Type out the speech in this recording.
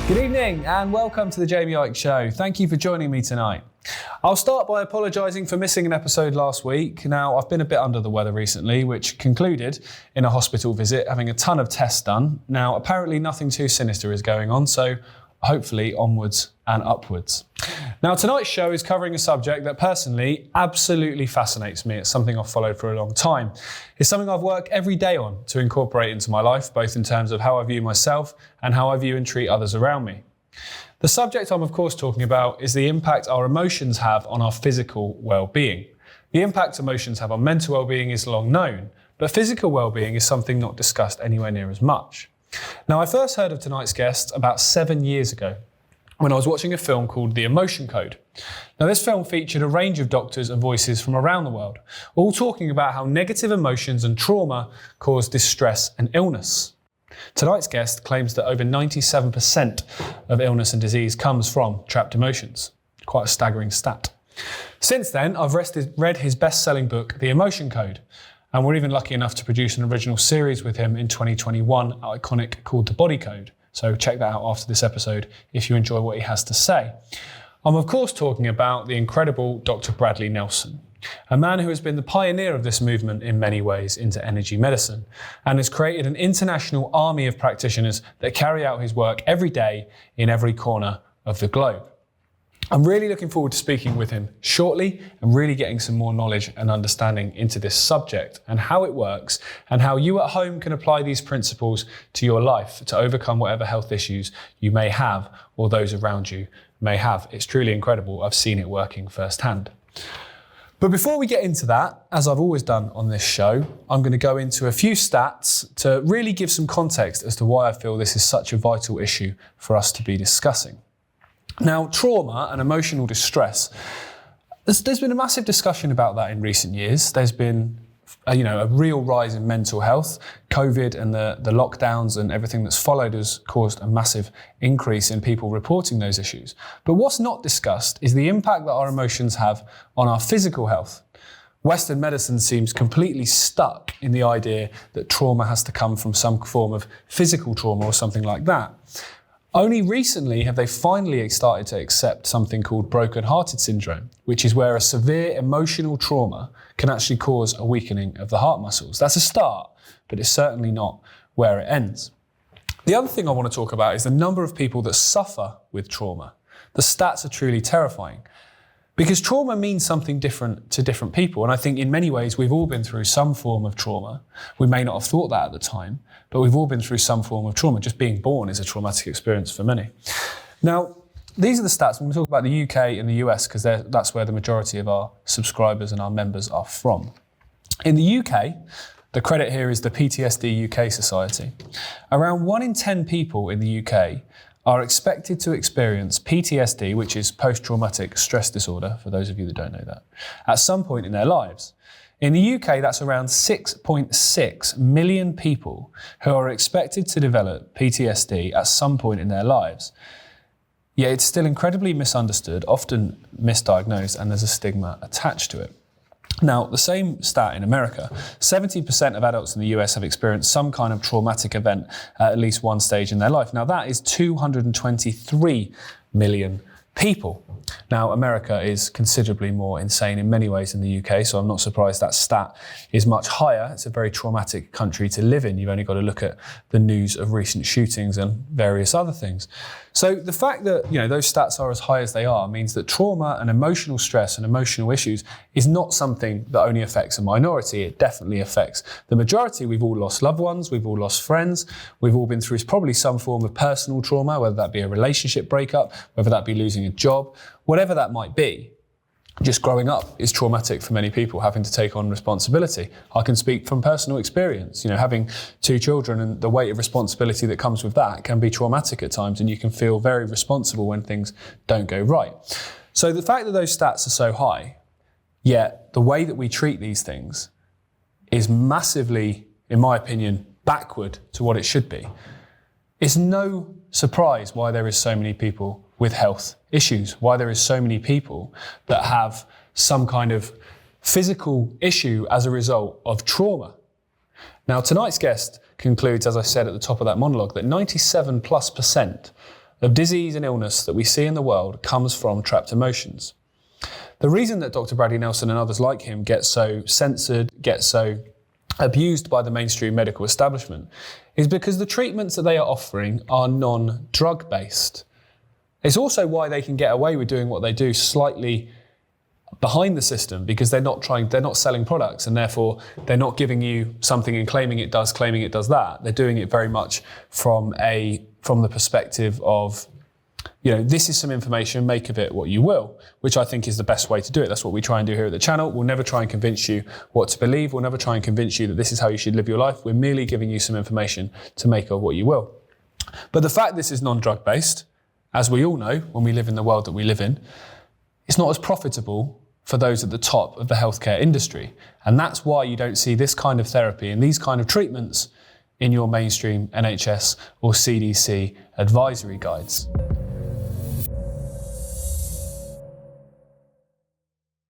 Good evening and welcome to the Jaymie Icke Show. Thank you for joining me tonight. I'll start by apologising for missing an episode last week. Now, I've been a bit under the weather recently, which concluded in a hospital visit, having a ton of tests done. Now, apparently nothing too sinister is going on, so hopefully onwards and upwards. Now, tonight's show is covering a subject that personally absolutely fascinates me. It's something I've followed for a long time. It's something I've worked every day on to incorporate into my life, both in terms of how I view myself and how I view and treat others around me. The subject I'm of course talking about is the impact our emotions have on our physical well-being. The impact emotions have on mental well-being is long known, but physical well-being is something not discussed anywhere near as much. Now, I first heard of tonight's guest about 7 years ago when I was watching a film called The Emotion Code. Now, this film featured a range of doctors and voices from around the world, all talking about how negative emotions and trauma cause distress and illness. Tonight's guest claims that over 97% of illness and disease comes from trapped emotions. Quite a staggering stat. Since then, I've read his best-selling book, The Emotion Code, and we're even lucky enough to produce an original series with him in 2021 at Ickonic called The Body Code. So check that out after this episode if you enjoy what he has to say. I'm of course talking about the incredible Dr. Bradley Nelson, a man who has been the pioneer of this movement in many ways into energy medicine and has created an international army of practitioners that carry out his work every day in every corner of the globe. I'm really looking forward to speaking with him shortly and really getting some more knowledge and understanding into this subject and how it works and how you at home can apply these principles to your life to overcome whatever health issues you may have or those around you may have. It's truly incredible. I've seen it working firsthand. But before we get into that, as I've always done on this show, I'm going to go into a few stats to really give some context as to why I feel this is such a vital issue for us to be discussing. Now, trauma and emotional distress, there's been a massive discussion about that in recent years. There's been a real rise in mental health. COVID and the lockdowns and everything that's followed has caused a massive increase in people reporting those issues. But what's not discussed is the impact that our emotions have on our physical health. Western medicine seems completely stuck in the idea that trauma has to come from some form of physical trauma or something like that. Only recently have they finally started to accept something called broken-hearted syndrome, which is where a severe emotional trauma can actually cause a weakening of the heart muscles. That's a start, but it's certainly not where it ends. The other thing I want to talk about is the number of people that suffer with trauma. The stats are truly terrifying because trauma means something different to different people. And I think in many ways, we've all been through some form of trauma. We may not have thought that at the time, but we've all been through some form of trauma. Just being born is a traumatic experience for many. Now, these are the stats. We're going to talk about the UK and the US because that's where the majority of our subscribers and our members are from. In the UK, the credit here is the PTSD UK Society. Around 1 in 10 people in the UK are expected to experience PTSD, which is post-traumatic stress disorder, for those of you that don't know that, at some point in their lives. In the UK, that's around 6.6 million people who are expected to develop PTSD at some point in their lives. Yet it's still incredibly misunderstood, often misdiagnosed, and there's a stigma attached to it. Now, the same stat in America, 70% of adults in the US have experienced some kind of traumatic event at least one stage in their life. Now, that is 223 million people. Now, America is considerably more insane in many ways than the UK, so I'm not surprised that stat is much higher. It's a very traumatic country to live in. You've only got to look at the news of recent shootings and various other things. So the fact that, those stats are as high as they are means that trauma and emotional stress and emotional issues is not something that only affects a minority. It definitely affects the majority. We've all lost loved ones. We've all lost friends. We've all been through probably some form of personal trauma, whether that be a relationship breakup, whether that be losing a job, whatever that might be. Just growing up is traumatic for many people, having to take on responsibility. I can speak from personal experience. Having 2 children and the weight of responsibility that comes with that can be traumatic at times, and you can feel very responsible when things don't go right. So the fact that those stats are so high, yet the way that we treat these things is massively, in my opinion, backward to what it should be. It's no surprise why there is so many people with health issues, why there is so many people that have some kind of physical issue as a result of trauma. Now, tonight's guest concludes, as I said at the top of that monologue, that 97+% of disease and illness that we see in the world comes from trapped emotions. The reason that Dr. Bradley Nelson and others like him get so censored, get so abused by the mainstream medical establishment is because the treatments that they are offering are non-drug based. It's also why they can get away with doing what they do slightly behind the system, because they're not selling products, and therefore they're not giving you something and claiming it does that. They're doing it very much from the perspective of, this is some information, make of it what you will, which I think is the best way to do it. That's what we try and do here at the channel. We'll never try and convince you what to believe. We'll never try and convince you that this is how you should live your life. We're merely giving you some information to make of what you will. But the fact this is non-drug based, as we all know when we live in the world that we live in, it's not as profitable for those at the top of the healthcare industry. And that's why you don't see this kind of therapy and these kind of treatments in your mainstream NHS or CDC advisory guides.